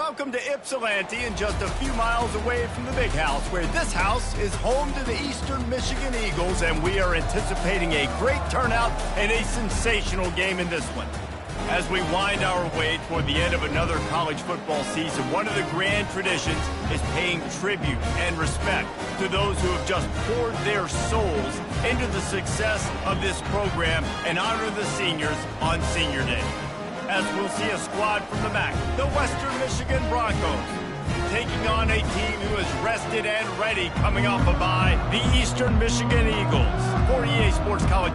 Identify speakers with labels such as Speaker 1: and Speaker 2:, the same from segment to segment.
Speaker 1: Welcome to Ypsilanti, and just a few miles away from the big house, where this house is home to the Eastern Michigan Eagles, and we are anticipating a great turnout and a sensational game in this one. As we wind our way toward the end of another college football season, one of the grand traditions is paying tribute and respect to those who have just poured their souls into the success of this program and honor the seniors on Senior Day. As we'll see a squad from the MAC, the Western Michigan Broncos, taking on a team who is rested and ready coming off a bye, the Eastern Michigan Eagles. For EA Sports College.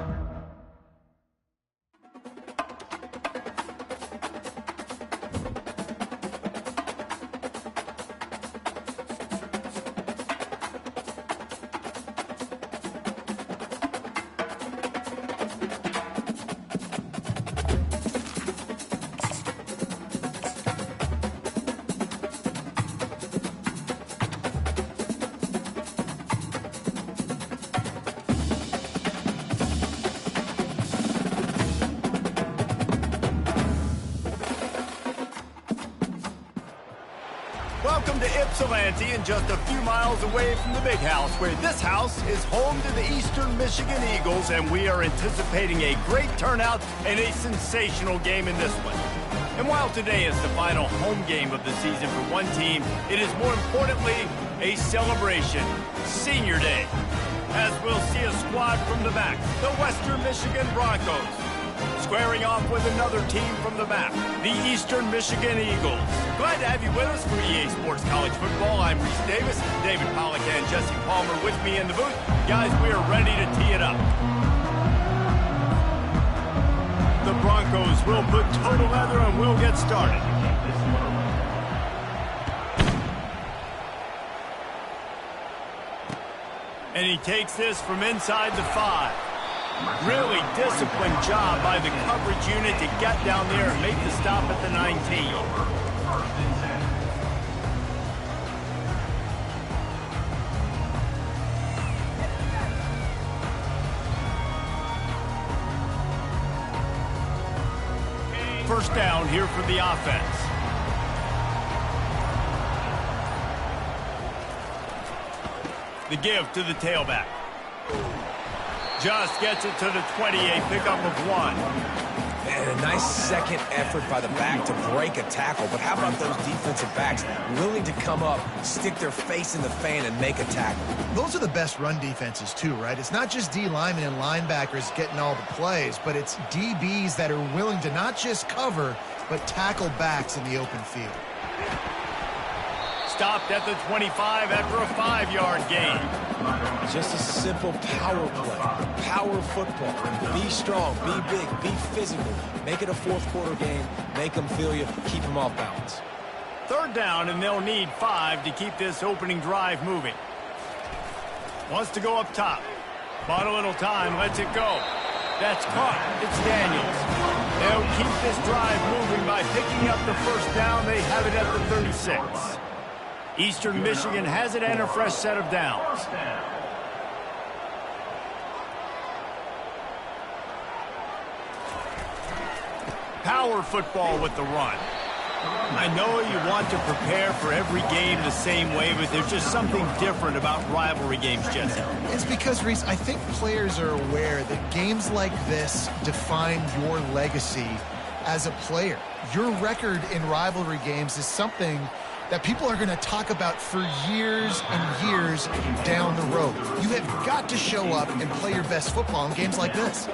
Speaker 1: Welcome to Ypsilanti, and just a few miles away from the big house, where this house is home to the Eastern Michigan Eagles, and we are anticipating a great turnout and a sensational game in this one. And while today is the final home game of the season for one team, it is more importantly a celebration, Senior Day, as we'll see a squad from the MAC, the Western Michigan Broncos, squaring off with another team from the MAC, the Eastern Michigan Eagles. Glad to have you with us for EA Sports College Football. I'm Reese Davis, David Pollack and Jesse Palmer with me in the booth. Guys, we are ready to tee it up. The Broncos will put total leather and we'll get started. And he takes this from inside the 5. Really disciplined job by the coverage unit to get down there and make the stop at the 19. First down here for the offense. The give to the tailback. Just gets it to the 20, a pickup of 1.
Speaker 2: Man, a nice second effort by the back to break a tackle. But how about those defensive backs willing to come up, stick their face in the fan, and make a tackle?
Speaker 3: Those are the best run defenses, too, right? It's not just D linemen and linebackers getting all the plays, but it's DBs that are willing to not just cover, but tackle backs in the open field.
Speaker 1: Stopped at the 25 after a 5-yard gain.
Speaker 2: Just a simple power play. Power football. Be strong, be big, be physical. Make it a fourth-quarter game. Make them feel you. Keep them off balance.
Speaker 1: Third down, and they'll need 5 to keep this opening drive moving. Wants to go up top. Bought a little time, lets it go. That's caught. It's Daniels. They'll keep this drive moving by picking up the first down. They have it at the 36. Eastern Michigan has it and a fresh set of downs. Power football with the run. I know you want to prepare for every game the same way, but there's just something different about rivalry games, Jesse.
Speaker 3: It's because, Reese, I think players are aware that games like this define your legacy as a player. Your record in rivalry games is something that people are going to talk about for years and years down the road. You have got to show up and play your best football in games like this.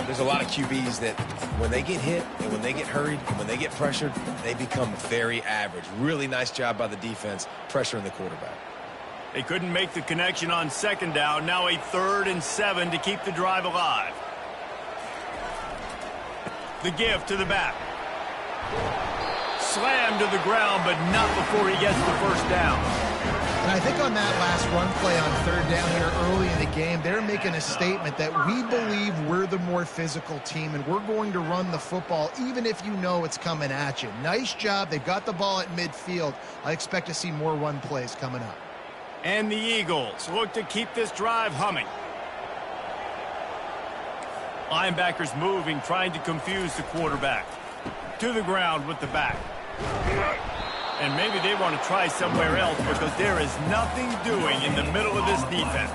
Speaker 2: There's a lot of QBs that when they get hit and when they get hurried and when they get pressured, they become very average. Really nice job by the defense pressuring the quarterback.
Speaker 1: They couldn't make the connection on second down. Now a 3rd and 7 to keep the drive alive. The give to the back. Slammed to the ground, but not before he gets the first down.
Speaker 3: And I think on that last run play on 3rd down here early in the game, they're making a statement that we believe we're the more physical team and we're going to run the football even if you know it's coming at you. Nice job. They've got the ball at midfield. I expect to see more run plays coming up.
Speaker 1: And the Eagles look to keep this drive humming. Linebackers moving, trying to confuse the quarterback. To the ground with the back. And maybe they want to try somewhere else because there is nothing doing in the middle of this defense.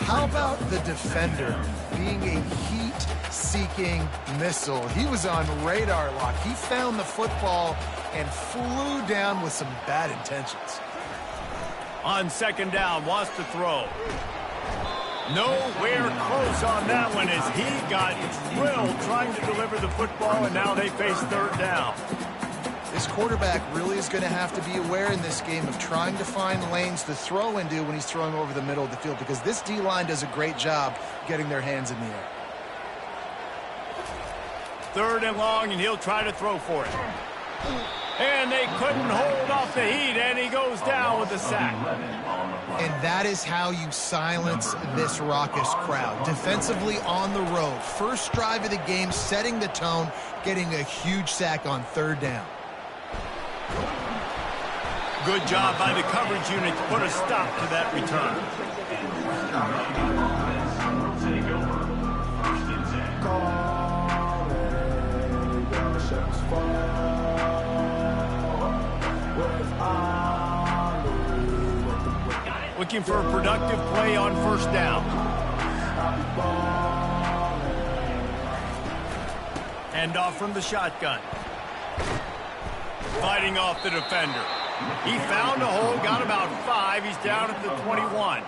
Speaker 3: How about the defender being a heat-seeking missile? He was on radar lock. He found the football and flew down with some bad intentions.
Speaker 1: On second down, wants to throw. Nowhere close on that one as he got drilled trying to deliver the football, and now they face third down.
Speaker 3: This quarterback really is going to have to be aware in this game of trying to find lanes to throw into when he's throwing over the middle of the field, because this D-line does a great job getting their hands in the air.
Speaker 1: Third and long, and he'll try to throw for it. And they couldn't hold off the heat, and he goes down with a sack.
Speaker 3: And that is how you silence this raucous crowd. Defensively on the road. First drive of the game, setting the tone, getting a huge sack on third down.
Speaker 1: Good job by the coverage unit to put a stop to that return. Looking for a productive play on first down. Hand off from the shotgun. Fighting off the defender. He found a hole, got about 5. He's down at the 21.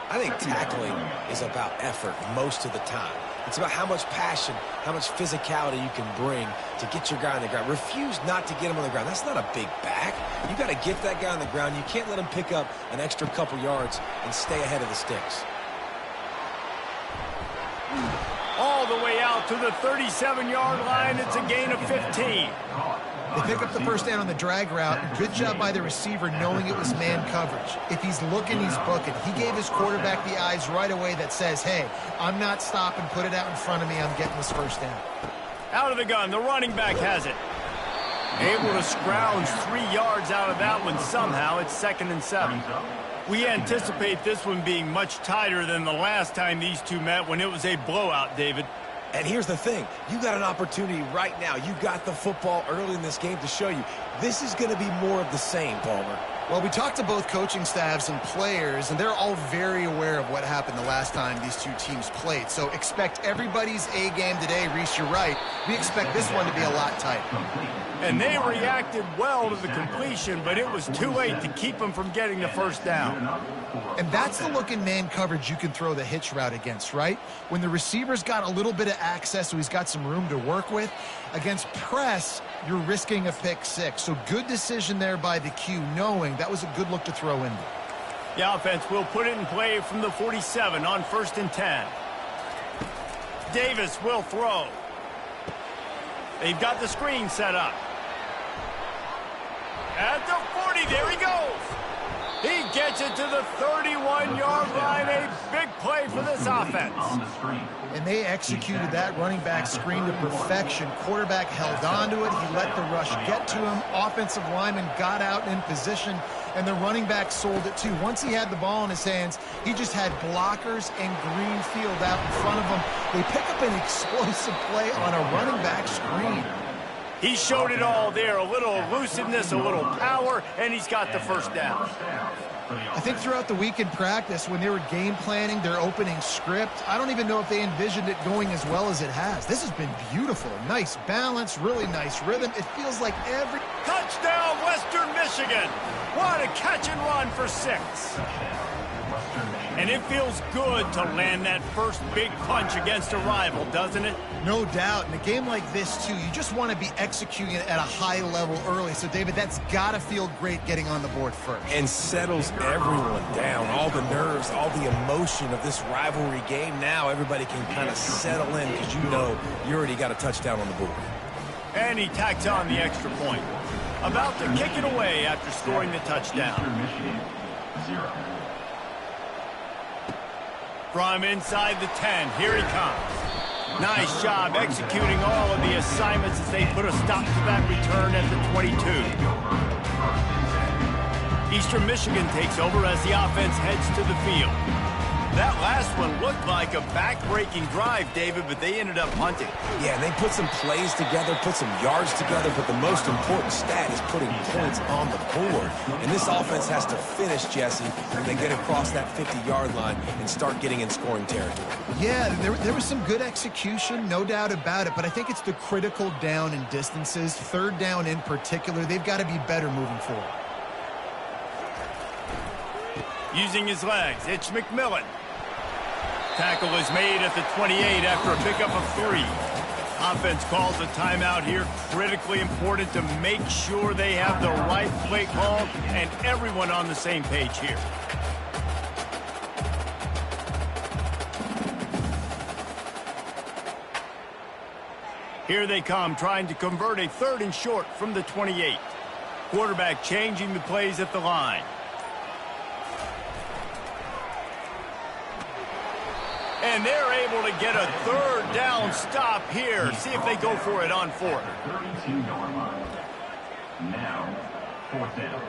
Speaker 2: I think tackling is about effort most of the time. It's about how much passion, how much physicality you can bring to get your guy on the ground. Refuse not to get him on the ground. That's not a big back. You got to get that guy on the ground. You can't let him pick up an extra couple yards and stay ahead of the sticks.
Speaker 1: All the way out to the 37-yard line. It's a gain of 15.
Speaker 3: They pick up the first down on the drag route. Good job by the receiver knowing it was man coverage. If he's looking, he's booking. He gave his quarterback the eyes right away that says, hey, I'm not stopping. Put it out in front of me. I'm getting this first down.
Speaker 1: Out of the gun. The running back has it. Able to scrounge 3 yards out of that one somehow. It's 2nd and 7. We anticipate this one being much tighter than the last time these two met when it was a blowout, David.
Speaker 2: And here's the thing. You got an opportunity right now. You got the football early in this game to show you. This is going to be more of the same, Palmer.
Speaker 3: Well, we talked to both coaching staffs and players, and they're all very aware of what happened the last time these two teams played. So expect everybody's A game today. Reese, you're right. We expect this one to be a lot tighter.
Speaker 1: And they reacted well to the completion, but it was too late to keep them from getting the first down.
Speaker 3: And that's the look in man coverage you can throw the hitch route against, right? When the receiver's got a little bit of access, so he's got some room to work with. Against press, you're risking a pick six. So good decision there by the Q, knowing that was a good look to throw in.
Speaker 1: The offense will put it in play from the 47 on 1st and 10. Davis will throw. They've got the screen set up. At the 40, there he goes. He gets it to the 31-yard line. A big play for this offense.
Speaker 3: And they executed that running back screen to perfection. Quarterback held on to it. He let the rush get to him. Offensive lineman got out in position, and the running back sold it too. Once he had the ball in his hands, he just had blockers and green field out in front of him. They pick up an explosive play on a running back screen.
Speaker 1: He showed it all there, a little elusiveness, a little power, and he's got the first down.
Speaker 3: I think throughout the week in practice, when they were game planning their opening script, I don't even know if they envisioned it going as well as it has. This has been beautiful. Nice balance, really nice rhythm. It feels like every...
Speaker 1: Touchdown, Western Michigan! What a catch and run for 6. And it feels good to land that first big punch against a rival, doesn't it?
Speaker 3: No doubt. In a game like this, too, you just want to be executing it at a high level early. So, David, that's got to feel great getting on the board first.
Speaker 2: And settles everyone down. All the nerves, all the emotion of this rivalry game. Now everybody can kind of settle in because you know you already got a touchdown on the board.
Speaker 1: And he tacks on the extra point. About to kick it away after scoring the touchdown. From inside the 10, here he comes. Nice job executing all of the assignments as they put a stop to that return at the 22. Eastern Michigan takes over as the offense heads to the field. That last one looked like a back-breaking drive, David, but they ended up punting.
Speaker 2: Yeah, and they put some plays together, put some yards together, but the most important stat is putting points on the board. And this offense has to finish, Jesse, when they get across that 50-yard line and start getting in scoring territory.
Speaker 3: Yeah, there was some good execution, no doubt about it, but I think it's the critical down and distances, third down in particular. They've got to be better moving forward.
Speaker 1: Using his legs, it's McMillan. Tackle is made at the 28 after a pickup of 3. Offense calls a timeout here. Critically important to make sure they have the right play call and everyone on the same page here. Here they come, trying to convert a 3rd and short from the 28. Quarterback changing the plays at the line. And they're able to get a 3rd down stop here. See if they go for it on 4th.
Speaker 4: 32-yard line. Now, 4th down.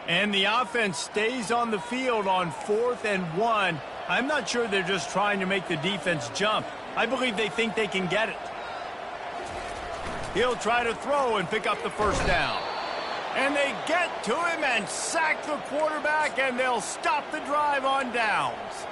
Speaker 1: And the offense stays on the field on 4th and 1. I'm not sure they're just trying to make the defense jump. I believe they think they can get it. He'll try to throw and pick up the 1st down. And they get to him and sack the quarterback, and they'll stop the drive on downs.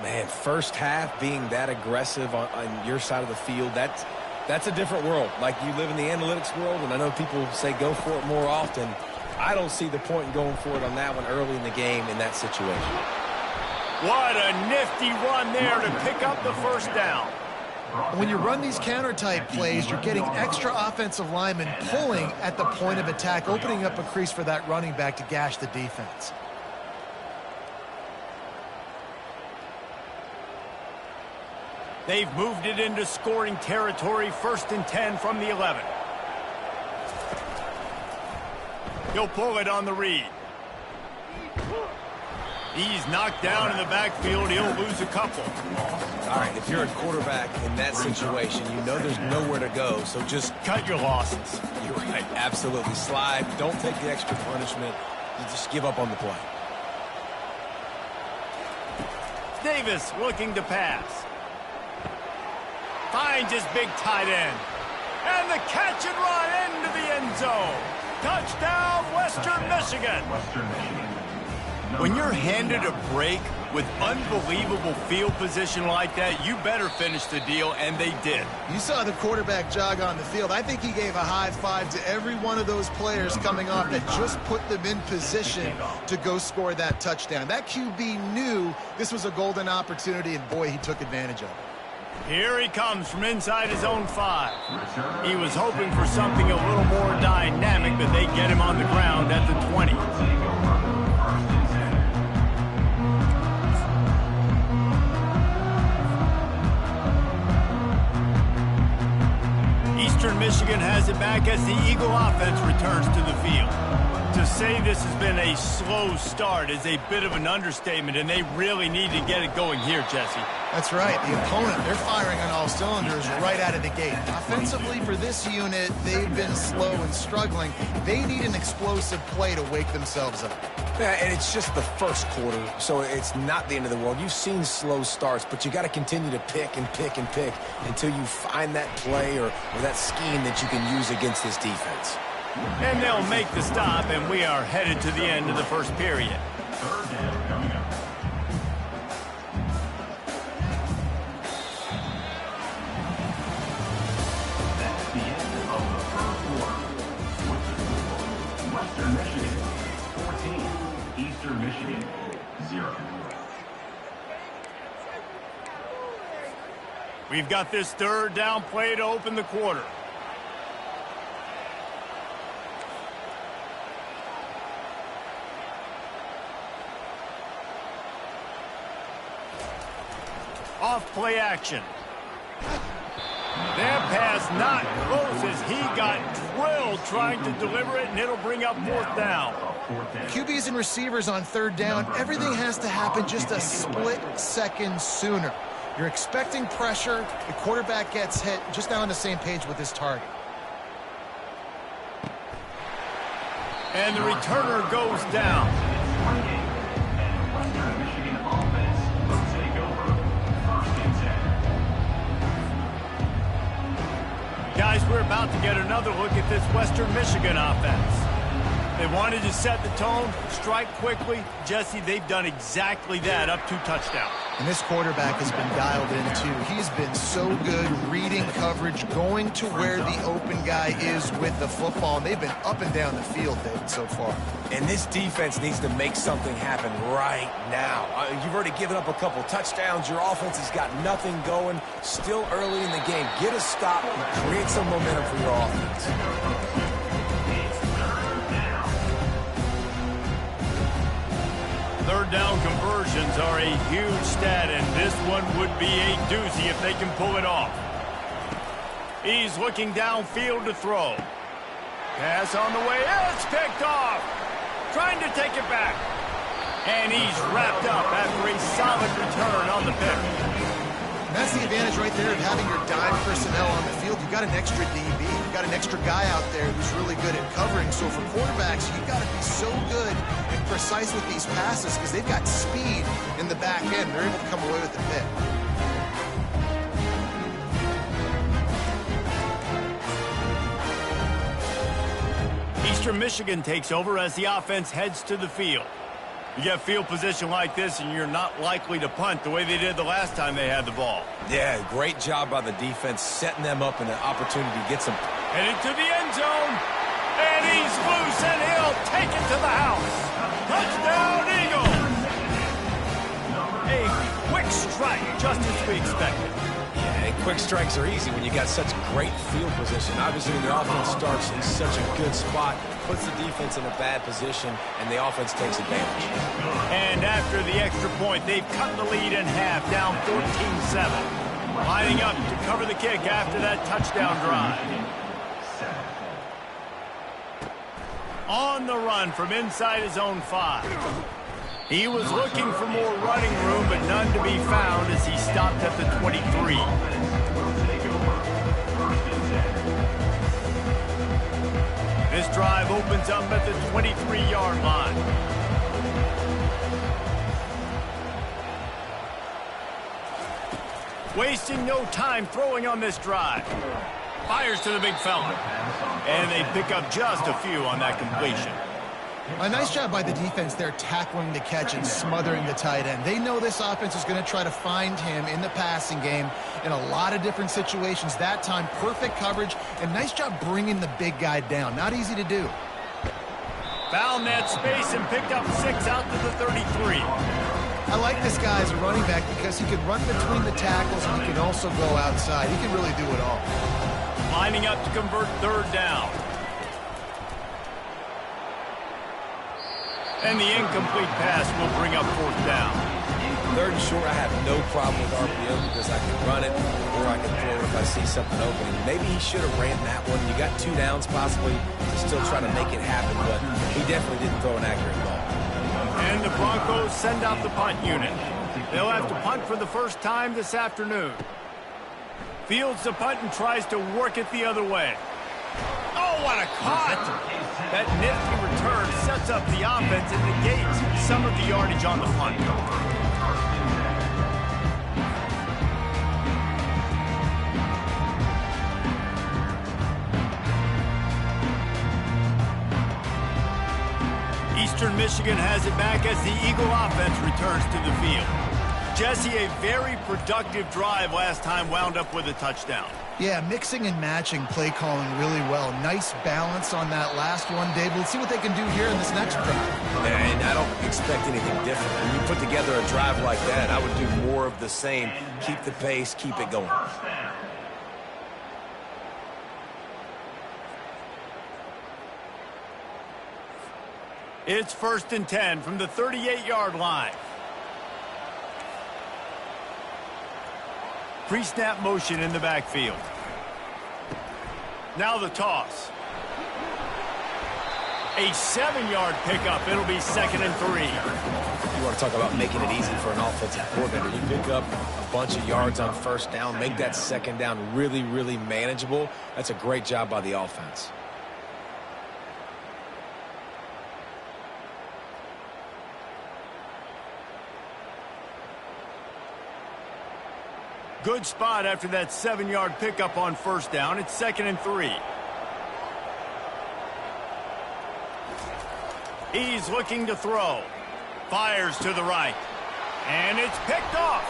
Speaker 2: Man, first half being that aggressive on your side of the field, that's a different world. Like, you live in the analytics world, and I know people say go for it more often. I don't see the point in going for it on that one early in the game in that situation.
Speaker 1: What a nifty run there to pick up the 1st down.
Speaker 3: When you run these counter-type plays, you're getting extra offensive linemen pulling at the point of attack, opening up a crease for that running back to gash the defense.
Speaker 1: They've moved it into scoring territory, 1st and 10 from the 11. He'll pull it on the read. He's knocked down in the backfield. He'll lose a couple.
Speaker 2: All right, if you're a quarterback in that situation, you know there's nowhere to go, so just
Speaker 1: cut your losses.
Speaker 2: You're right, absolutely. Slide, don't take the extra punishment. You just give up on the play.
Speaker 1: Davis looking to pass. Finds his big tight end. And the catch and run into the end zone. Touchdown, Western Michigan.
Speaker 4: Western Michigan.
Speaker 1: When you're handed a break with unbelievable field position like that, you better finish the deal, and they did.
Speaker 3: You saw the quarterback jog on the field. I think he gave a high five to every one of those players coming off that just put them in position to go score that touchdown. That QB knew this was a golden opportunity, and boy, he took advantage of it.
Speaker 1: Here he comes from inside his own 5. He was hoping for something a little more dynamic, but they get him on the ground at the 20. Eastern Michigan has it back as the Eagle offense returns to the field. To say this has been a slow start is a bit of an understatement, and they really need to get it going here, Jesse.
Speaker 3: That's right. The opponent, they're firing on all cylinders right out of the gate. Offensively, for this unit, they've been slow and struggling. They need an explosive play to wake themselves up.
Speaker 2: Yeah, and it's just the first quarter, so it's not the end of the world. You've seen slow starts, but you got to continue to pick and pick and pick until you find that play or that scheme that you can use against this defense.
Speaker 1: And they'll make the stop, and we are headed to the end of the first period.
Speaker 4: 3rd down coming up. That's the end of the first quarter. With the score, Western Michigan 14, Eastern Michigan 0.
Speaker 1: We've got this 3rd down play to open the quarter. Off play action. That pass not close as he got drilled trying to deliver it, and it'll bring up 4th down.
Speaker 3: QBs and receivers on 3rd down, everything has to happen just a split second sooner. You're expecting pressure, the quarterback gets hit, just now on the same page with his target.
Speaker 1: And the returner goes down.
Speaker 4: And Western Michigan offense will take over 1st and 10.
Speaker 1: Guys, we're about to get another look at this Western Michigan offense. They wanted to set the tone, strike quickly. Jesse, they've done exactly that, up 2 touchdowns.
Speaker 3: And this quarterback has been dialed in, too. He's been so good reading coverage, going to where the open guy is with the football. And they've been up and down the field, David, so far.
Speaker 2: And this defense needs to make something happen right now. You've already given up a couple touchdowns. Your offense has got nothing going. Still early in the game. Get a stop and create some momentum for your offense.
Speaker 1: Third down conversions are a huge stat, and this one would be a doozy if they can pull it off. He's looking downfield to throw. Pass on the way. It's picked off. Trying to take it back. And he's wrapped up after a solid return on the pick.
Speaker 3: And that's the advantage right there of having your dime personnel on the field. You've got an extra DB. You've got an extra guy out there who's really good at covering. So for quarterbacks, you've got to be so good and precise with these passes because they've got speed in the back end. They're able to come away with the pick.
Speaker 1: Eastern Michigan takes over as the offense heads to the field. You get field position like this, and you're not likely to punt the way they did the last time they had the ball.
Speaker 2: Yeah, great job by the defense, setting them up in an opportunity to get some.
Speaker 1: Headed to the end zone, and he's loose, and he'll take it to the house. Touchdown, Eagles! A quick strike, just as we expected.
Speaker 2: Yeah, and quick strikes are easy when you got such great field position. Obviously, when the offense starts in such a good spot, puts the defense in a bad position, and the offense takes advantage.
Speaker 1: And after the extra point, they've cut the lead in half, down 14-7. Lining up to cover the kick after that touchdown drive. On the run from inside his own 5. He was looking for more running room, but none to be found as he stopped at the 23. This drive opens up at the 23-yard line. Wasting no time throwing on this drive. Fires to the big fella. And they pick up just a few on that completion.
Speaker 3: A nice job by the defense there tackling the catch and smothering the tight end. They know this offense is going to try to find him in the passing game in a lot of different situations. That time, perfect coverage, and nice job bringing the big guy down. Not easy to do.
Speaker 1: Found that space and picked up 6 out to the 33.
Speaker 3: I like this guy as a running back because he can run between the tackles and he can also go outside. He can really do it all.
Speaker 1: Lining up to convert third down. And the incomplete pass will bring up fourth down.
Speaker 2: Third and short, I have no problem with RPO because I can run it or I can throw it if I see something opening. Maybe he should have ran that one. You got 2 downs possibly to still try to make it happen, but he definitely didn't throw an accurate ball.
Speaker 1: And the Broncos send out the punt unit. They'll have to punt for the first time this afternoon. Fields the punt and tries to work it the other way. Oh, what a caught! That nifty return sets up the offense and negates some of the yardage on the punt. Eastern Michigan has it back as the Eagle offense returns to the field. Jesse, a very productive drive last time wound up with a touchdown.
Speaker 3: Yeah, mixing and matching play calling really well. Nice balance on that last one, Dave. Let's see what they can do here in this next drive.
Speaker 2: And I don't expect anything different. When you put together a drive like that, I would do more of the same. Keep the pace, keep it going.
Speaker 1: It's 1st and 10 from the 38-yard line. Pre-snap motion in the backfield. Now the toss. A 7-yard pickup. It'll be 2nd and 3.
Speaker 2: You want to talk about making it easy for an offensive coordinator. You pick up a bunch of yards on first down, make that second down really, really manageable. That's a great job by the offense.
Speaker 1: Good spot after that 7-yard pickup on first down. It's 2nd and 3. He's looking to throw. Fires to the right. And it's picked off.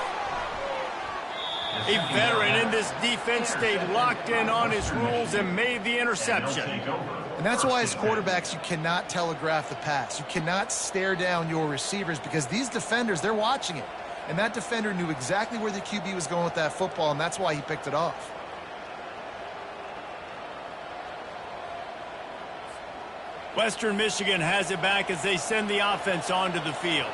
Speaker 1: A veteran in this defense stayed locked in on his rules and made the interception.
Speaker 3: And that's why as quarterbacks, you cannot telegraph the pass. You cannot stare down your receivers because these defenders, they're watching it. And that defender knew exactly where the QB was going with that football, and that's why he picked it off.
Speaker 1: Western Michigan has it back as they send the offense onto the field.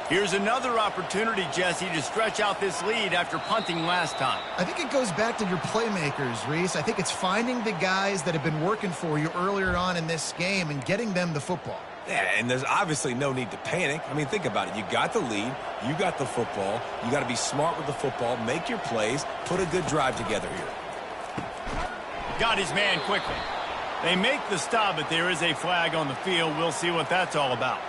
Speaker 1: Here's another opportunity, Jesse, to stretch out this lead after punting last time.
Speaker 3: I think it goes back to your playmakers, Reese. I think it's finding the guys that have been working for you earlier on in this game and getting them the football.
Speaker 2: Yeah, and there's obviously no need to panic. I mean, think about it. You got the lead. You got the football. You got to be smart with the football, make your plays, put a good drive together here.
Speaker 1: Got his man quickly. They make the stop, but there is a flag on the field. We'll see what that's all about.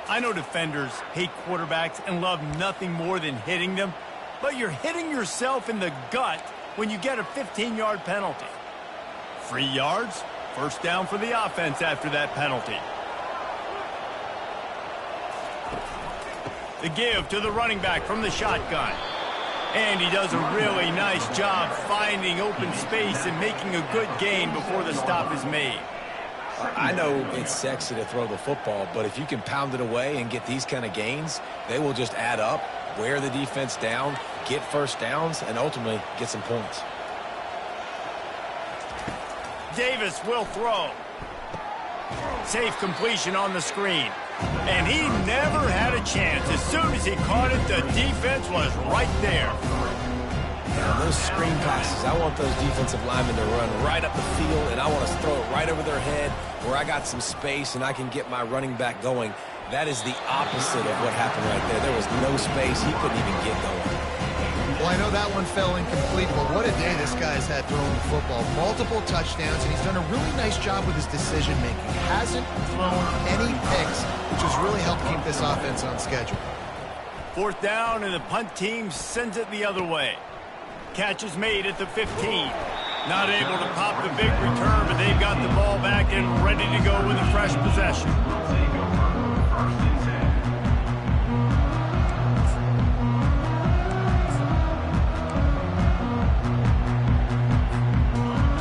Speaker 1: I know defenders hate quarterbacks and love nothing more than hitting them, but you're hitting yourself in the gut when you get a 15-yard penalty. 3 yards, first down for the offense after that penalty. The give to the running back from the shotgun. And he does a really nice job finding open space and making a good gain before the stop is made.
Speaker 2: I know it's sexy to throw the football, but if you can pound it away and get these kind of gains, they will just add up, wear the defense down, get first downs, and ultimately get some points.
Speaker 1: Davis will throw. Safe completion on the screen. And he never had a chance. As soon as he caught it, the defense was right there.
Speaker 2: And those screen passes, I want those defensive linemen to run right up the field, and I want to throw it right over their head where I got some space and I can get my running back going. That is the opposite of what happened right there. There was no space. He couldn't even get going.
Speaker 3: Well, I know that one fell incomplete, but what a day this guy's had throwing the football. Multiple touchdowns, and he's done a really nice job with his decision-making. Hasn't thrown any picks, which has really helped keep this offense on schedule.
Speaker 1: 4th down, and the punt team sends it the other way. Catch is made at the 15. Not able to pop the big return, but they've got the ball back and ready to go with a fresh possession.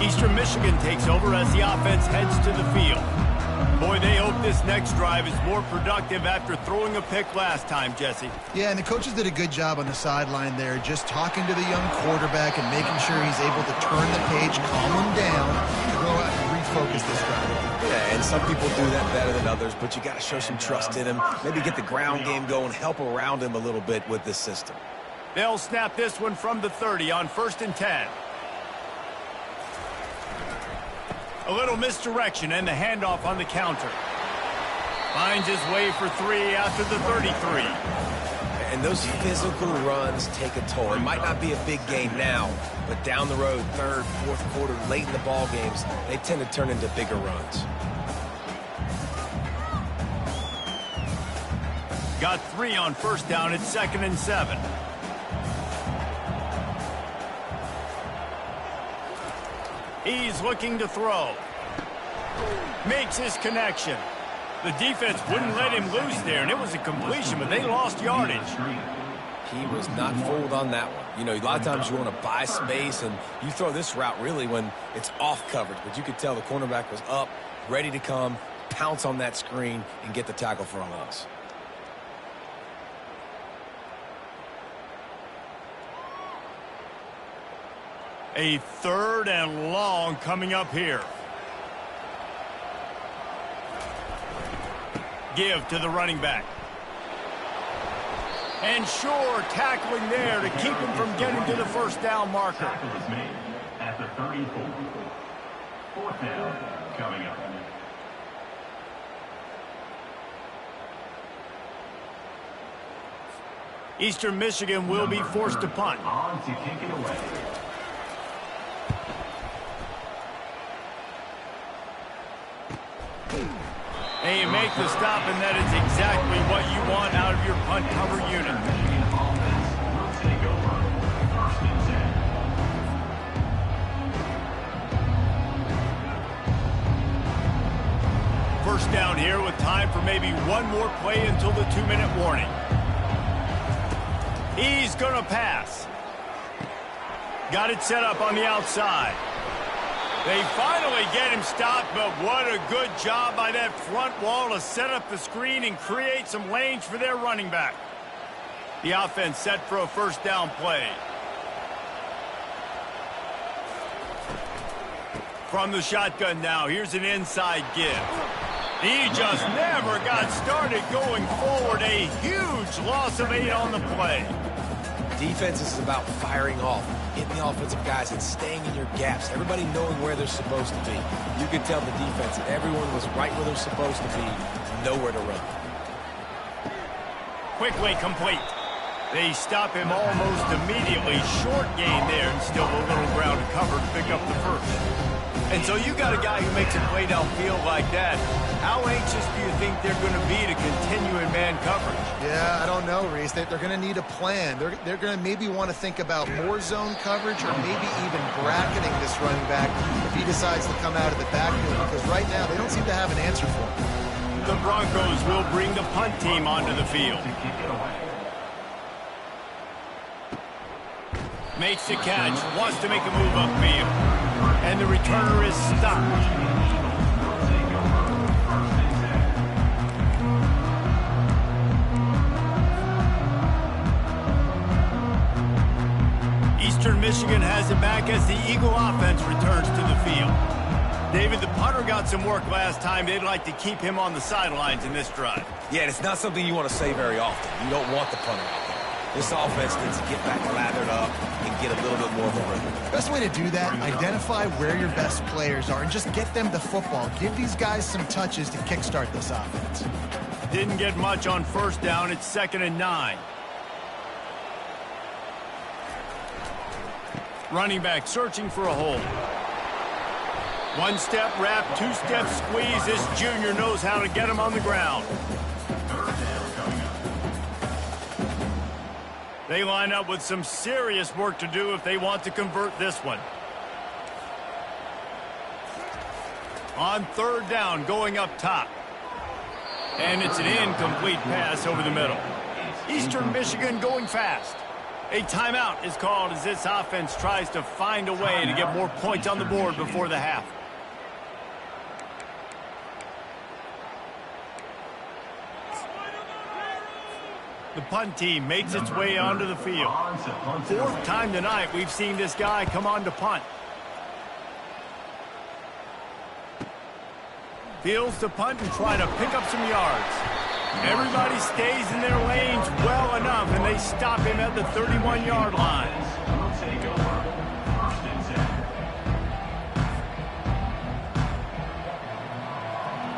Speaker 1: Eastern Michigan takes over as the offense heads to the field. Boy, they hope this next drive is more productive after throwing a pick last time, Jesse.
Speaker 3: Yeah, and the coaches did a good job on the sideline there, just talking to the young quarterback and making sure he's able to turn the page, calm him down, to go out and refocus this drive.
Speaker 2: Yeah, and some people do that better than others, but you got to show some trust in him, maybe get the ground game going, help around him a little bit with this system.
Speaker 1: They'll snap this one from the 30 on 1st and 10. A little misdirection and the handoff on the counter. Finds his way for 3 after the 33.
Speaker 2: And those physical runs take a toll. It might not be a big gain now, but down the road, 3rd, 4th quarter, late in the ball games, they tend to turn into bigger runs.
Speaker 1: Got 3 on first down. It's 2nd and 7. He's looking to throw. Makes his connection. The defense wouldn't let him loose there, and it was a completion, but they lost yardage.
Speaker 2: He was not fooled on that one. You know, a lot of times you want to buy space, and you throw this route really when it's off coverage. But you could tell the cornerback was up, ready to come, pounce on that screen, and get the tackle for a loss.
Speaker 1: A 3rd and long coming up here. Give to the running back. And sure, tackling there to keep him from getting to the first down marker.
Speaker 4: Tackle is made at the 34. 4th down coming up.
Speaker 1: Eastern Michigan will be forced to punt.
Speaker 4: On to kick it away.
Speaker 1: And you make the stop, and that is exactly what you want out of your punt cover unit. first down here with time for maybe one more play until the 2-minute warning. He's going to pass. Got it set up on the outside. They finally get him stopped, but what a good job by that front wall to set up the screen and create some lanes for their running back. The offense set for a first down play. From the shotgun now, here's an inside give. He just never got started going forward. A huge loss of 8 on the play.
Speaker 2: Defense is about firing off, hitting the offensive guys and staying in your gaps. Everybody knowing where they're supposed to be. You could tell the defense that everyone was right where they're supposed to be, nowhere to run.
Speaker 1: Quickly complete. They stop him almost immediately. Short gain there and still a little ground to cover to pick up the first. And so you got a guy who makes a play downfield like that. How anxious do you think they're going to be to continue in man coverage?
Speaker 3: Yeah, I don't know, Reese. They're going to need a plan. They're going to maybe want to think about more zone coverage or maybe even bracketing this running back if he decides to come out of the backfield, because right now they don't seem to have an answer for him.
Speaker 1: The Broncos will bring the punt team onto the field. Makes the catch, wants to make a move upfield. And the returner is stopped. Eastern Michigan has it back as the Eagle offense returns to the field. David, the punter got some work last time. They'd like to keep him on the sidelines in this drive.
Speaker 2: Yeah, and it's not something you want to say very often. You don't want the punter out there. This offense needs to get back lathered up and get a little bit more of a rhythm.
Speaker 3: Best way to do that, identify where your best players are and just get them the football. Give these guys some touches to kickstart this offense.
Speaker 1: Didn't get much on first down. It's 2nd and 9. Running back searching for a hole. One-step wrap, two-step squeeze. This junior knows how to get him on the ground. They line up with some serious work to do if they want to convert this one. On 3rd down, going up top. And it's an incomplete pass over the middle. Eastern Michigan going fast. A timeout is called as this offense tries to find a way to get more points on the board before the half. The punt team makes its way onto the field. 4th time tonight we've seen this guy come on to punt. Fields to punt and try to pick up some yards. Everybody stays in their lanes well enough, and they stop him at the 31-yard line.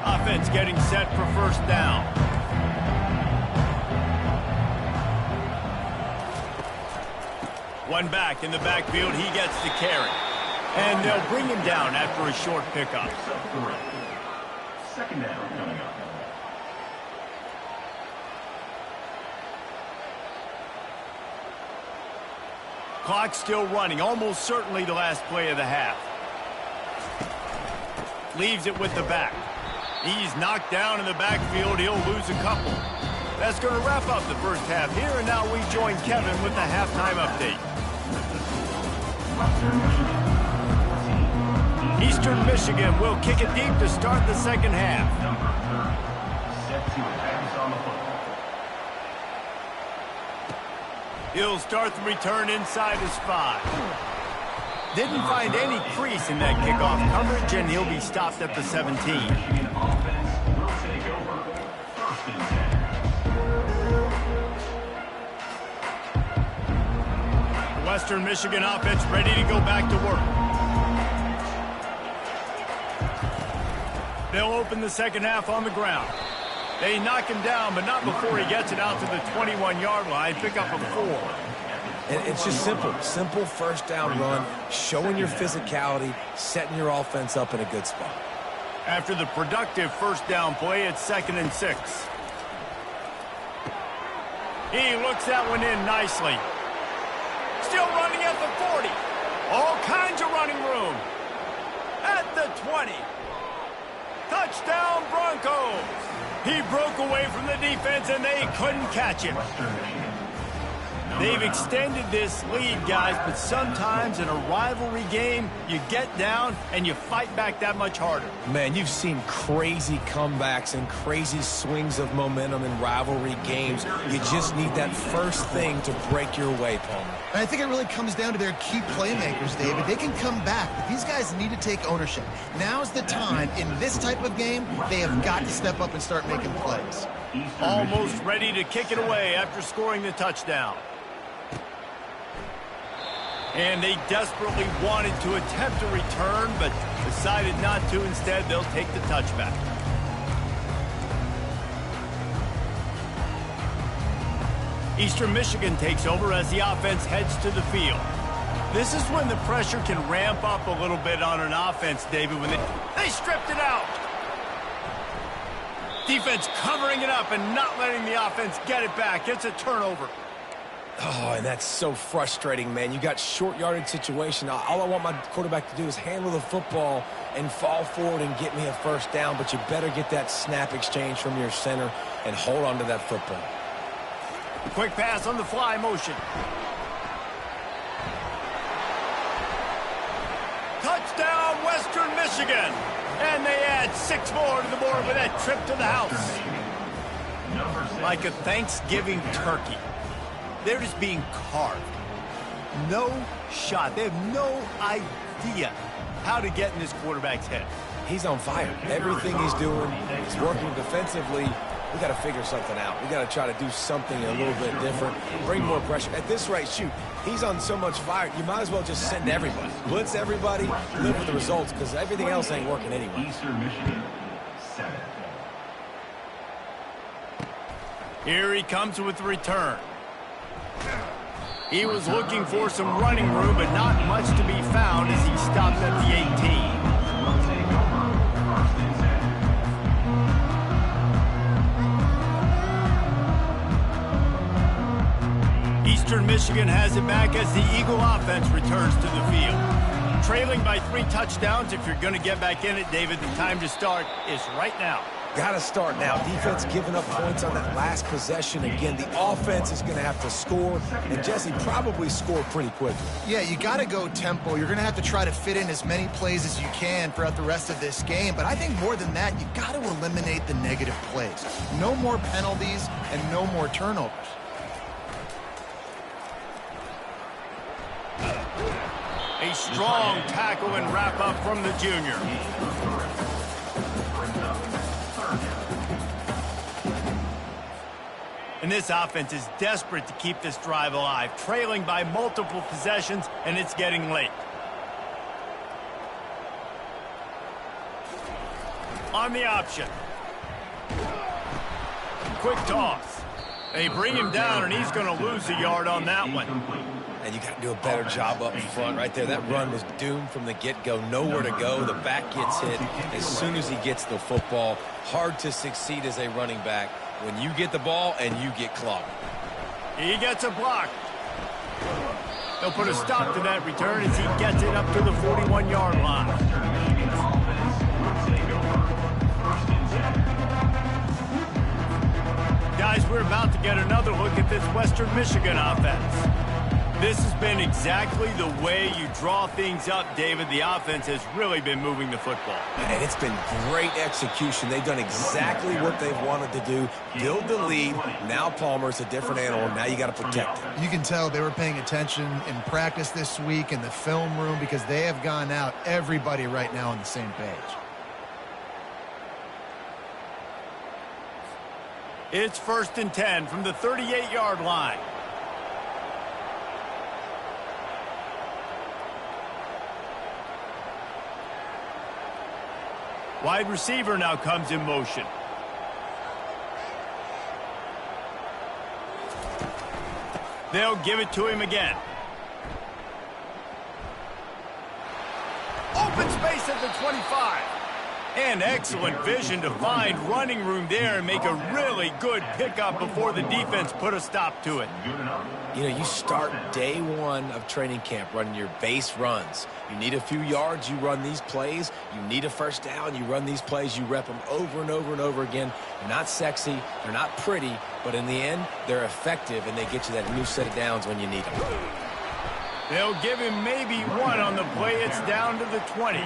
Speaker 1: Offense getting set for first down. One back in the backfield, he gets the carry. And they'll bring him down after a short pickup.
Speaker 4: 2nd down coming up.
Speaker 1: Clock still running, almost certainly the last play of the half. Leaves it with the back. He's knocked down in the backfield. He'll lose a couple. That's going to wrap up the first half here, and now we join Kevin with the halftime update. Eastern Michigan will kick it deep to start the second half.
Speaker 4: Set to advance on the football.
Speaker 1: He'll start the return inside his 5. Didn't find any crease in that kickoff coverage, and he'll be stopped at the 17.
Speaker 4: Michigan offense will take over. 1st and 10.
Speaker 1: Western Michigan offense ready to go back to work. They'll open the second half on the ground. They knock him down, but not before he gets it out to the 21-yard line. Pick up a 4.
Speaker 2: And it's just simple. Simple first down run, showing your physicality, setting your offense up in a good spot.
Speaker 1: After the productive first down play, it's 2nd and 6. He looks that one in nicely. Still running at the 40. All kinds of running room. At the 20. Touchdown, Broncos! He broke away from the defense, and they couldn't catch him. They've extended this lead, guys, but sometimes in a rivalry game, you get down and you fight back that much harder.
Speaker 2: Man, you've seen crazy comebacks and crazy swings of momentum in rivalry games. You just need that first thing to break your way, Palmer.
Speaker 3: And I think it really comes down to their key playmakers, David. They can come back, but these guys need to take ownership. Now's the time. In this type of game, they have got to step up and start making plays.
Speaker 1: Almost ready to kick it away after scoring the touchdown. And they desperately wanted to attempt a return, but decided not to. Instead, they'll take the touchback. Eastern Michigan takes over as the offense heads to the field. This is when the pressure can ramp up a little bit on an offense, David, when they stripped it out. Defense covering it up and not letting the offense get it back. It's a turnover.
Speaker 2: Oh, and that's so frustrating, man. You got short yardage situation. All I want my quarterback to do is handle the football and fall forward and get me a first down, but you better get that snap exchange from your center and hold on to that football.
Speaker 1: Quick pass on the fly motion. Touchdown, Western Michigan. And they add 6 more to the board with that trip to the house. Like a Thanksgiving turkey. They're just being carved. No shot. They have no idea how to get in this quarterback's head.
Speaker 2: He's on fire. Everything he's doing, he's working defensively. We got to figure something out. We got to try to do something a little bit different. Bring more pressure. At this rate, shoot, he's on so much fire, you might as well just send everybody. Blitz everybody, live with the results, because everything else ain't working anyway.
Speaker 4: Eastern Michigan, 7.
Speaker 1: Here he comes with the return. He was looking for some running room, but not much to be found as he stopped at the 18. Eastern Michigan has it back as the Eagle offense returns to the field. Trailing by 3 touchdowns, if you're going to get back in it, David, the time to start is right now.
Speaker 2: Got to start now. Defense giving up points on that last possession. Again, the offense is going to have to score, and Jesse probably scored pretty quickly.
Speaker 3: Yeah, you got to go tempo. You're going to have to try to fit in as many plays as you can throughout the rest of this game. But I think more than that, you got to eliminate the negative plays. No more penalties and no more turnovers.
Speaker 1: A strong tackle and wrap up from the junior. And this offense is desperate to keep this drive alive, trailing by multiple possessions, and it's getting late. On the option. Quick toss. They bring him down, and he's going to lose a yard on that one.
Speaker 2: And you got to do a better job up front right there. That run was doomed from the get-go. Nowhere to go. The back gets hit as soon as he gets the football. Hard to succeed as a running back when you get the ball and you get clogged.
Speaker 1: He gets a block. They'll put a stop to that return as he gets it up to the 41-yard line. Guys, we're about to get another look at this Western Michigan offense. This has been exactly the way you draw things up, David. The offense has really been moving the football.
Speaker 2: And it's been great execution. They've done exactly what they've wanted to do. Build the lead. Now Palmer's a different animal. Now you got to protect him.
Speaker 3: You can tell they were paying attention in practice this week in the film room because they have gone out, everybody right now on the same page.
Speaker 1: It's 1st and 10 from the 38-yard line. Wide receiver now comes in motion. They'll give it to him again. Open space at the 25. And excellent vision to find running room there and make a really good pickup before the defense put a stop to it.
Speaker 2: You know, you start day one of training camp running your base runs. You need a few yards, you run these plays. You need a first down, you run these plays. You rep them over and over and over again. They're not sexy, they're not pretty, but in the end, they're effective, and they get you that new set of downs when you need them.
Speaker 1: They'll give him maybe one on the play. It's down to the 20.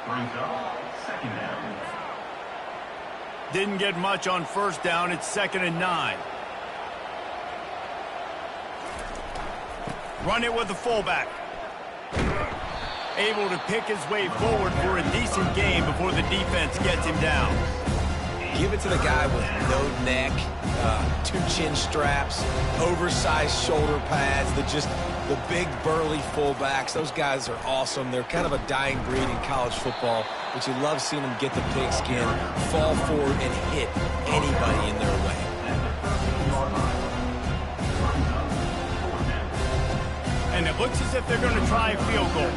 Speaker 4: Brings up second down.
Speaker 1: Didn't get much on first down. It's 2nd and 9. Run it with the fullback. Able to pick his way forward for a decent gain before the defense gets him down.
Speaker 2: Give it to the guy with no neck, 2 chin straps, oversized shoulder pads, the big burly fullbacks. Those guys are awesome. They're kind of a dying breed in college football, but you love seeing them get the pigskin, fall forward, and hit anybody in their way.
Speaker 1: And it looks as if they're going to try a field goal.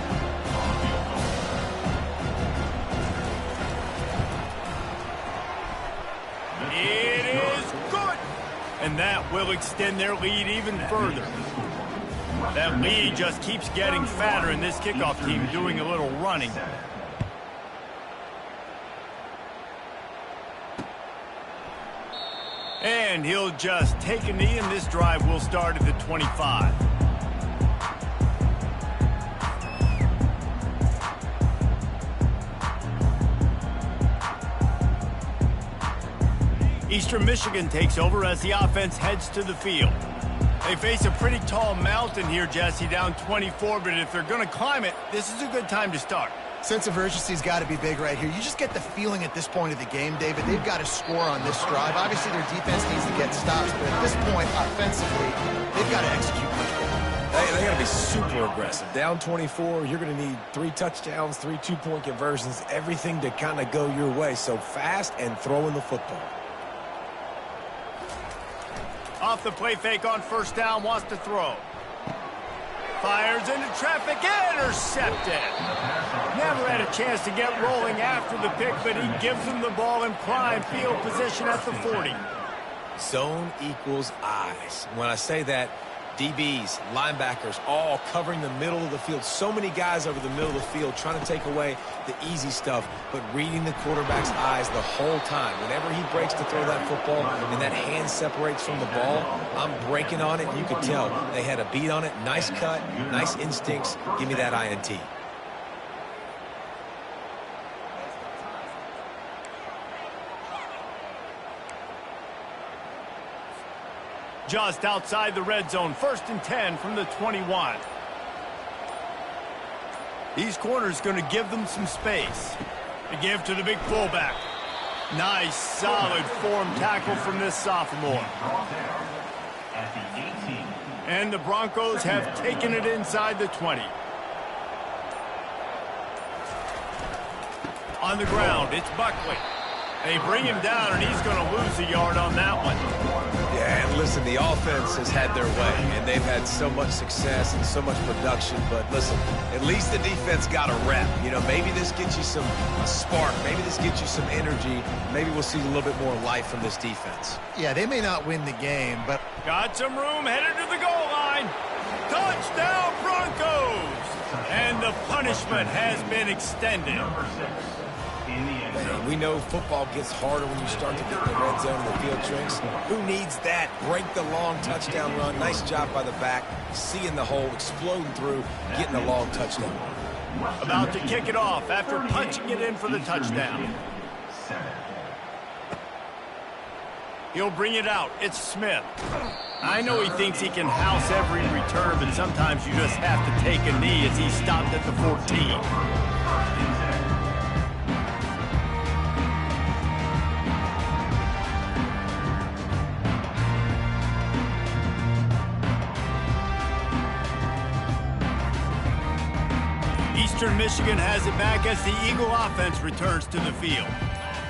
Speaker 1: It is good! And that will extend their lead even further. That lead just keeps getting fatter, and this kickoff team doing a little running. And he'll just take a knee, and this drive will start at the 25. Eastern Michigan takes over as the offense heads to the field. They face a pretty tall mountain here, Jesse, down 24, but if they're going to climb it, this is a good time to start.
Speaker 3: Sense of urgency's got to be big right here. You just get the feeling at this point of the game, David, they've got to score on this drive. Obviously, their defense needs to get stops, but at this point, offensively, they've got to execute much better.
Speaker 2: They got to be super aggressive. Down 24, you're going to need 3 touchdowns, 3 two-point conversions, everything to kind of go your way. So fast and throwing the football.
Speaker 1: Off the play fake on first down, wants to throw. Fires into traffic, intercepted. Never had a chance to get rolling after the pick, but he gives them the ball in prime field position at the 40.
Speaker 2: Zone equals eyes. When I say that, DBs, linebackers, all covering the middle of the field. So many guys over the middle of the field trying to take away the easy stuff, but reading the quarterback's eyes the whole time. Whenever he breaks to throw that football and that hand separates from the ball, I'm breaking on it, and you could tell they had a beat on it. Nice cut, nice instincts. Give me that INT.
Speaker 1: Just outside the red zone, 1st and 10 from the 21. These corners going to give them some space. To give to the big fullback. Nice, solid form tackle from this sophomore.
Speaker 4: At the 18.
Speaker 1: And the Broncos have taken it inside the 20. On the ground, it's Buckley. They bring him down, and he's going to lose a yard on that one.
Speaker 2: Yeah, and listen, the offense has had their way, and they've had so much success and so much production. But listen, at least the defense got a rep. You know, maybe this gets you a spark. Maybe this gets you some energy. Maybe we'll see a little bit more life from this defense.
Speaker 3: Yeah, they may not win the game, but
Speaker 1: Got some room, headed to the goal line. Touchdown, Broncos! And the punishment has been extended.
Speaker 4: Number 6 in the end zone.
Speaker 2: We know football gets harder when you start to get in the red zone and the field tricks. Who needs that? Break the long touchdown run. Nice job by the back. Seeing the hole, exploding through, getting a long touchdown.
Speaker 1: About to kick it off after punching it in for the touchdown.
Speaker 4: 7.
Speaker 1: He'll bring it out. It's Smith. I know he thinks he can house every return, but sometimes you just have to take a knee as he stopped at the 14. Eastern Michigan has it back as the Eagle offense returns to the field.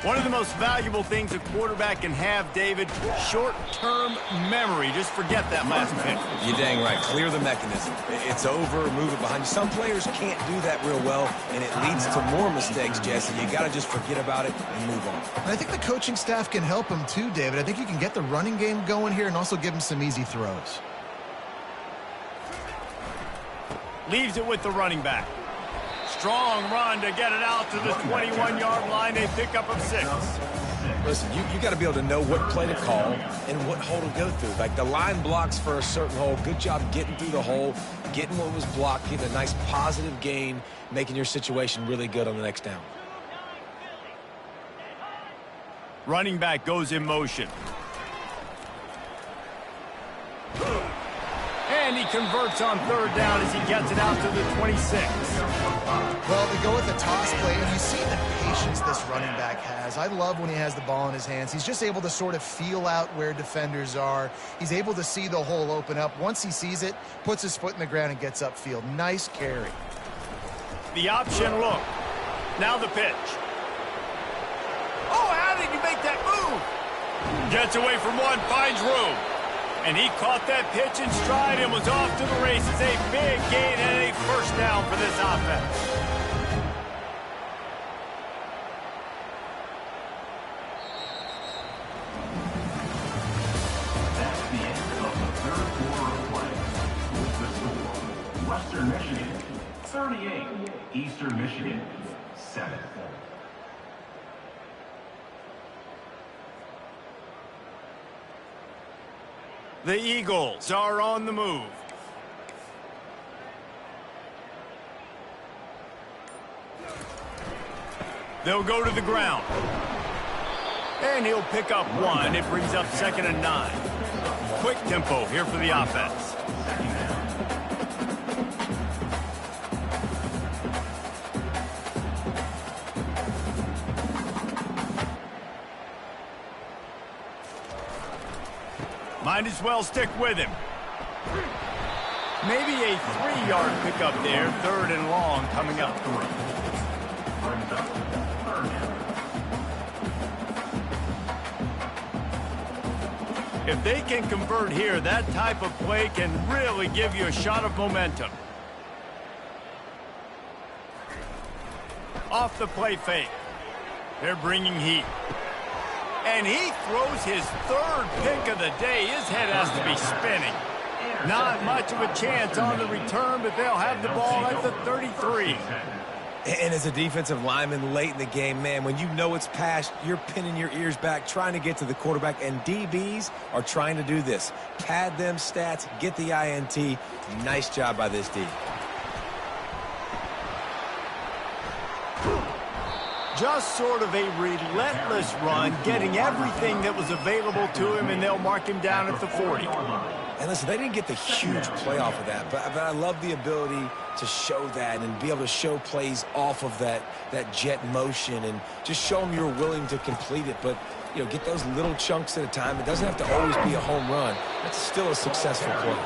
Speaker 1: One of the most valuable things a quarterback can have, David, short-term memory. Just forget that last pitch.
Speaker 2: You're dang right. Clear the mechanism. It's over, move it behind you. Some players can't do that real well, and it leads to more mistakes, Jesse. You got to just forget about it and move on.
Speaker 3: And I think the coaching staff can help him too, David. I think you can get the running game going here and also give him some easy throws.
Speaker 1: Leaves it with the running back. Strong run to get it out to the 21-yard line. A pickup of 6.
Speaker 2: Listen, you got to be able to know what play to call and what hole to go through. Like the line blocks for a certain hole. Good job getting through the hole, getting what was blocked, getting a nice positive gain, making your situation really good on the next down.
Speaker 1: Running back goes in motion. And he converts on 3rd down as he gets it out to the 26.
Speaker 3: Well, we go with the toss play, and you see the patience this running back has. I love when he has the ball in his hands. He's just able to sort of feel out where defenders are. He's able to see the hole open up. Once he sees it, puts his foot in the ground and gets upfield. Nice carry.
Speaker 1: The option look. Now the pitch. Oh, how did you make that move? Gets away from one, finds room. And he caught that pitch in stride and was off to the races. A big gain and a first down for this offense.
Speaker 4: That's the end of the third quarter of play. With the score, Western Michigan 38, Eastern Michigan 7.
Speaker 1: The Eagles are on the move. They'll go to the ground. And he'll pick up 1. It brings up 2nd and 9. Quick tempo here for the offense. Might as well stick with him. Maybe a 3-yard pickup there. 3rd and long coming up. If they can convert here, that type of play can really give you a shot of momentum. Off the play fake. They're bringing heat. And he throws his 3rd pick of the day. His head has to be spinning. Not much of a chance on the return, but they'll have the ball at the 33.
Speaker 2: And as a defensive lineman late in the game, man, when you know it's past, you're pinning your ears back, trying to get to the quarterback, and DBs are trying to do this. Pad them stats, get the INT. Nice job by this D.
Speaker 1: Just sort of a relentless run, getting everything that was available to him, and they'll mark him down at the 40.
Speaker 2: And listen, they didn't get the huge play off of that, but I love the ability to show that and be able to show plays off of that jet motion and just show them you're willing to complete it. But, you know, get those little chunks at a time. It doesn't have to always be a home run. That's still a successful play.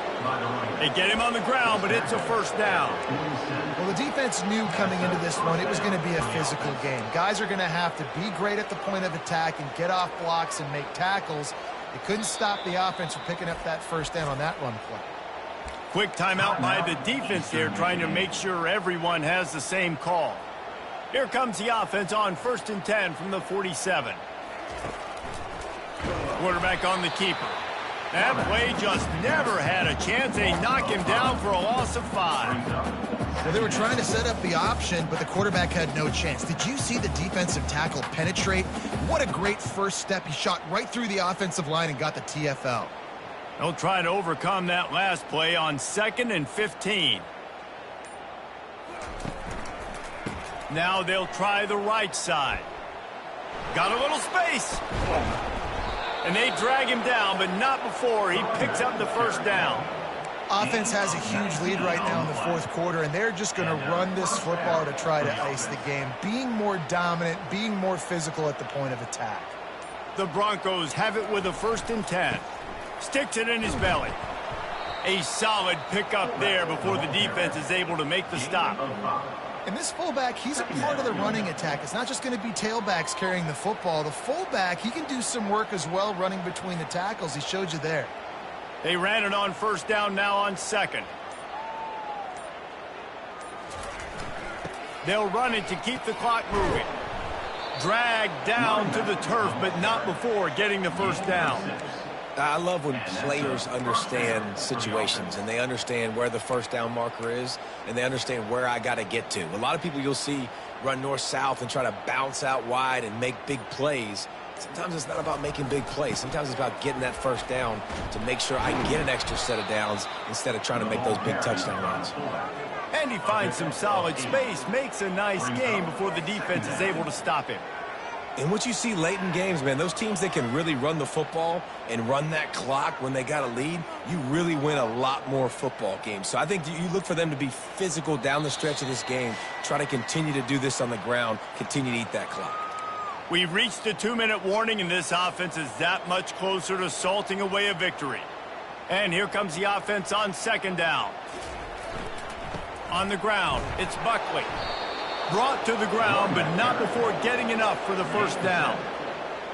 Speaker 1: They get him on the ground, but it's a first down.
Speaker 3: Well, the defense knew coming into this one it was going to be a physical game. Guys are going to have to be great at the point of attack and get off blocks and make tackles. They couldn't stop the offense from picking up that first down on that run play.
Speaker 1: Quick timeout by the defense there, trying to make sure everyone has the same call. Here comes the offense on 1st and 10 from the 47. Quarterback on the keeper. That play just never had a chance. They knock him down for a loss of 5.
Speaker 3: Well, they were trying to set up the option, but the quarterback had no chance. Did you see the defensive tackle penetrate? What a great first step. He shot right through the offensive line and got the TFL.
Speaker 1: They'll try to overcome that last play on 2nd and 15. Now they'll try the right side. Got a little space. And they drag him down, but not before he picks up the first down.
Speaker 3: Offense has a huge lead right now in the 4th quarter, and they're just going to run this football to try to ice the game. Being more dominant, being more physical at the point of attack.
Speaker 1: The Broncos have it with a 1st and 10. Sticks it in his belly. A solid pickup there before the defense is able to make the stop.
Speaker 3: And this fullback, he's a part of the running attack. It's not just going to be tailbacks carrying the football. The fullback, he can do some work as well running between the tackles. He showed you there.
Speaker 1: They ran it on first down, now on second. They'll run it to keep the clock moving. Dragged down to the turf, but not before getting the first down.
Speaker 2: I love when players understand situations and they understand where the first down marker is and they understand where I got to get to. A lot of people you'll see run north-south and try to bounce out wide and make big plays. Sometimes it's not about making big plays. Sometimes it's about getting that first down to make sure I get an extra set of downs instead of trying to make those big touchdown runs.
Speaker 1: And he finds some solid space, makes a nice gain before the defense is able to stop him.
Speaker 2: And what you see late in games, man, those teams that can really run the football and run that clock when they got a lead, you really win a lot more football games. So I think you look for them to be physical down the stretch of this game, try to continue to do this on the ground, continue to eat that clock.
Speaker 1: We've reached a 2-minute warning, and this offense is that much closer to salting away a victory. And here comes the offense on second down. On the ground, it's Buckley. Brought to the ground, but not before getting enough for the first down.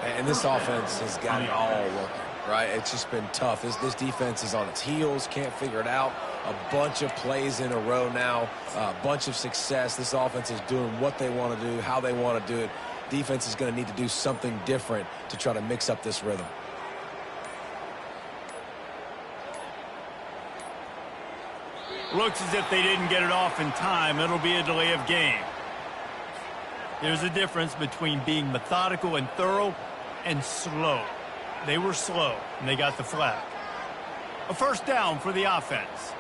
Speaker 2: And this offense has got it all working, right? It's just been tough. This defense is on its heels, can't figure it out. A bunch of plays in a row now, a bunch of success. This offense is doing what they want to do, how they want to do it. Defense is going to need to do something different to try to mix up this rhythm.
Speaker 1: Looks as if they didn't get it off in time. It'll be a delay of game. There's a difference between being methodical and thorough and slow. They were slow, and they got the flag. A first down for the offense.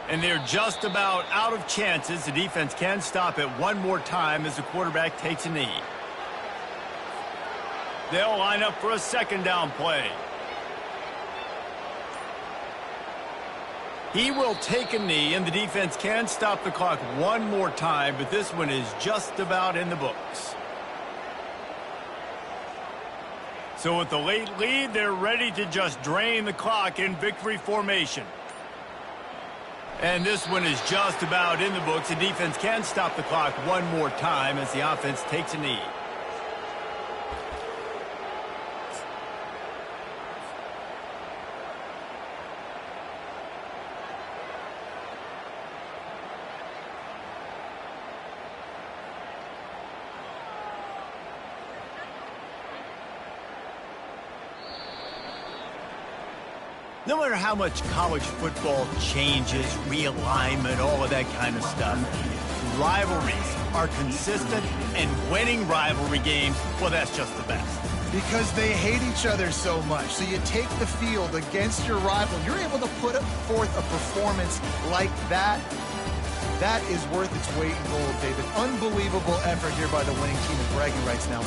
Speaker 1: And they're just about out of chances. The defense can stop it one more time as the quarterback takes a knee. They'll line up for a second down play. He will take a knee, and the defense can stop the clock one more time, but this one is just about in the books. So with the late lead, they're ready to just drain the clock in victory formation. And this one is just about in the books. The defense can stop the clock one more time as the offense takes a knee. No matter how much college football changes, realignment, all of that kind of stuff, rivalries are consistent, and winning rivalry games, well, that's just the best.
Speaker 3: Because they hate each other so much. So you take the field against your rival. You're able to put forth a performance like that. That is worth its weight in gold, David. Unbelievable effort here by the winning team, and bragging rights now.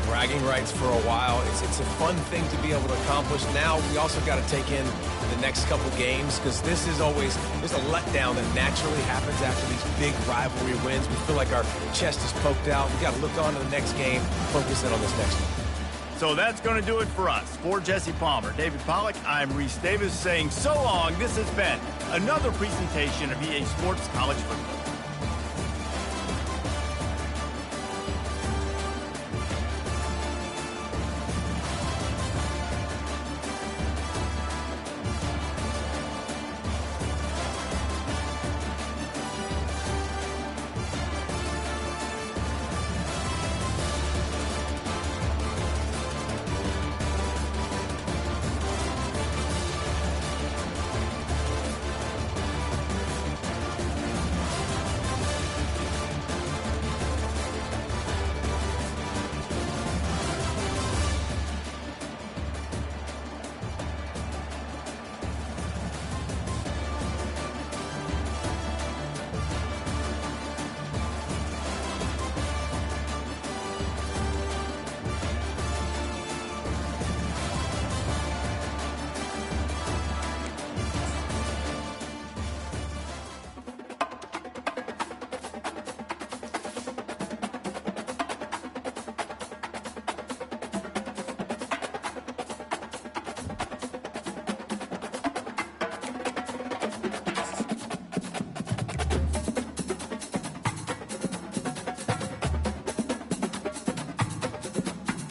Speaker 2: Bragging rights for a while. It's a fun thing to be able to accomplish. Now we also got to take in the next couple games, because this is always, there's a letdown that naturally happens after these big rivalry wins. We feel like our chest is poked out. We got to look on to the next game, focus in on this next one.
Speaker 1: So that's going to do it for us. For Jesse Palmer, David Pollack, I'm Reese Davis saying so long. This has been another presentation of EA Sports College Football.